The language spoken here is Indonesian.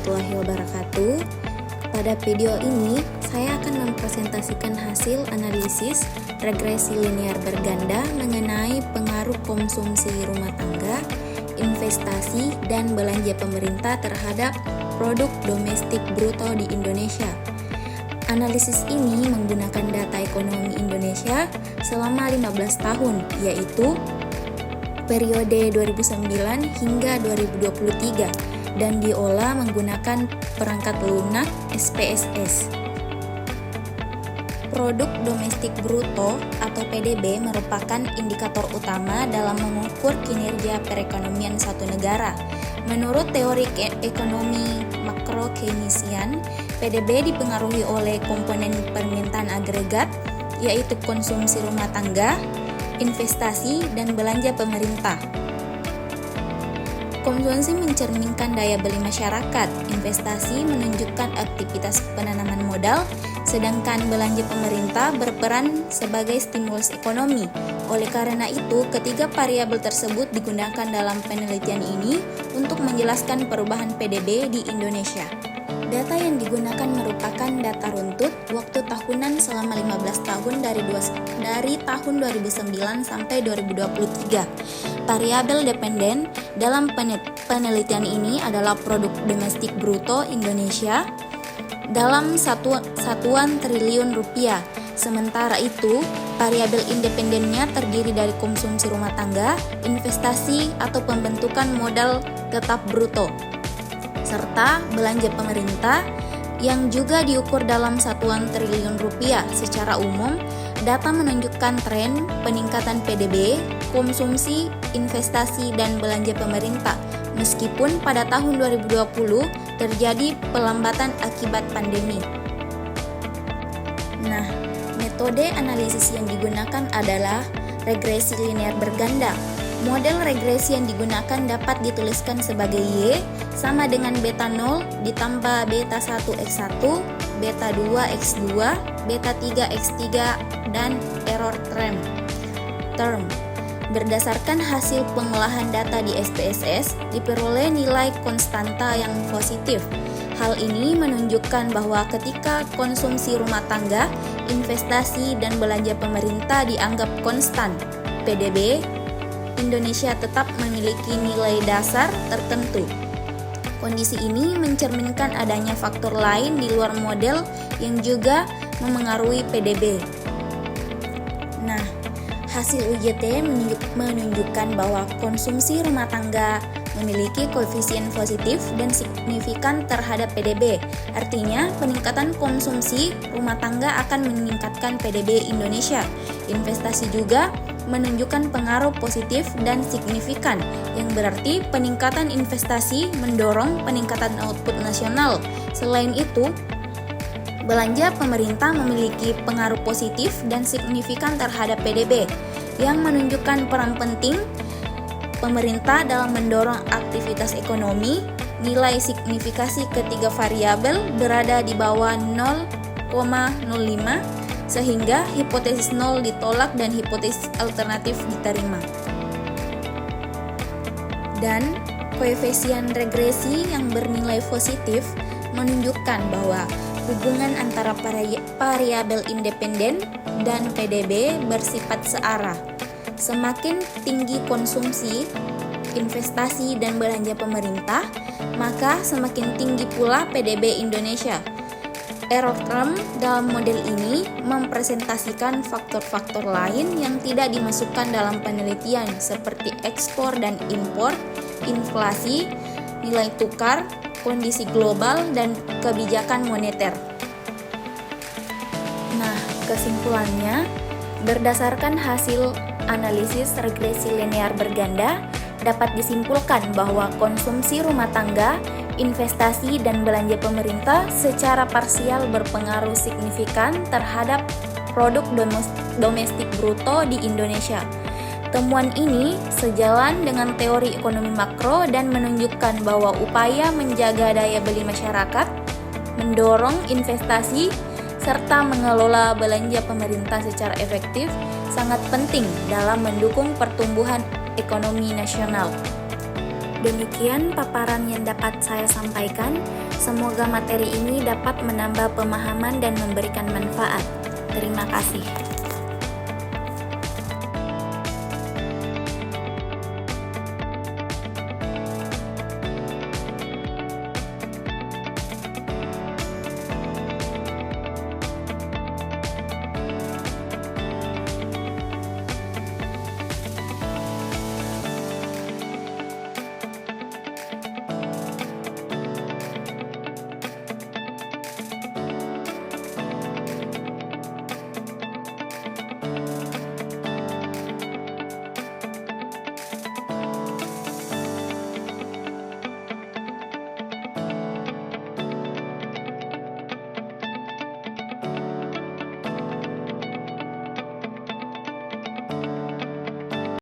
warahmatullahi wabarakatuh. Pada video ini, saya akan mempresentasikan hasil analisis regresi linear berganda mengenai pengaruh konsumsi rumah tangga, investasi, dan belanja pemerintah terhadap produk domestik bruto di Indonesia. Analisis ini menggunakan data ekonomi Indonesia selama 15 tahun, yaitu periode 2009 hingga 2023 dan diolah menggunakan perangkat lunak SPSS. Produk domestik bruto atau PDB merupakan indikator utama dalam mengukur kinerja perekonomian suatu negara. Menurut teori ekonomi makro Keynesian, PDB dipengaruhi oleh komponen permintaan agregat, yaitu konsumsi rumah tangga, investasi, dan belanja pemerintah. Konsumsi mencerminkan daya beli masyarakat, investasi menunjukkan aktivitas penanaman modal, sedangkan belanja pemerintah berperan sebagai stimulus ekonomi. Oleh karena itu, ketiga variabel tersebut digunakan dalam penelitian ini untuk menjelaskan perubahan PDB di Indonesia. Data yang digunakan merupakan data runtut waktu tahunan selama 15 tahun dari tahun 2009 sampai 2023. Variabel dependen dalam penelitian ini adalah produk domestik bruto Indonesia dalam satuan triliun rupiah. Sementara itu, variabel independennya terdiri dari konsumsi rumah tangga, investasi atau pembentukan modal tetap bruto, serta belanja pemerintah yang juga diukur dalam satuan triliun rupiah. Secara umum, data menunjukkan tren peningkatan PDB, konsumsi, investasi, dan belanja pemerintah, meskipun pada tahun 2020 terjadi pelambatan akibat pandemi. Nah, metode analisis yang digunakan adalah regresi linear berganda. Model regresi yang digunakan dapat dituliskan sebagai Y sama dengan beta 0 ditambah beta 1x1, beta 2x2, beta 3x3, dan error term. Berdasarkan hasil pengolahan data di SPSS, diperoleh nilai konstanta yang positif. Hal ini menunjukkan bahwa ketika konsumsi rumah tangga, investasi, dan belanja pemerintah dianggap konstan, PDB Indonesia tetap memiliki nilai dasar tertentu. Kondisi ini mencerminkan adanya faktor lain di luar model yang juga memengaruhi PDB. Nah, hasil UJT menunjukkan bahwa konsumsi rumah tangga memiliki koefisien positif dan signifikan terhadap PDB. Artinya, peningkatan konsumsi rumah tangga akan meningkatkan PDB Indonesia. Investasi juga menunjukkan pengaruh positif dan signifikan, yang berarti peningkatan investasi mendorong peningkatan output nasional. Selain itu, belanja pemerintah memiliki pengaruh positif dan signifikan terhadap PDB, yang menunjukkan peran penting pemerintah dalam mendorong aktivitas ekonomi. Nilai signifikasi ketiga variabel berada di bawah 0,05, sehingga hipotesis 0 ditolak dan hipotesis alternatif diterima. Dan koefisien regresi yang bernilai positif menunjukkan bahwa hubungan antara variabel independen dan PDB bersifat searah. Semakin tinggi konsumsi, investasi, dan belanja pemerintah, maka semakin tinggi pula PDB Indonesia. Error term dalam model ini mempresentasikan faktor-faktor lain yang tidak dimasukkan dalam penelitian seperti ekspor dan impor, inflasi, nilai tukar, kondisi global, dan kebijakan moneter. Nah, kesimpulannya, berdasarkan hasil analisis regresi linear berganda, dapat disimpulkan bahwa konsumsi rumah tangga, investasi, dan belanja pemerintah secara parsial berpengaruh signifikan terhadap produk domestik bruto di Indonesia. Temuan ini sejalan dengan teori ekonomi makro dan menunjukkan bahwa upaya menjaga daya beli masyarakat, mendorong investasi, serta mengelola belanja pemerintah secara efektif sangat penting dalam mendukung pertumbuhan ekonomi nasional. Demikian paparan yang dapat saya sampaikan. Semoga materi ini dapat menambah pemahaman dan memberikan manfaat. Terima kasih.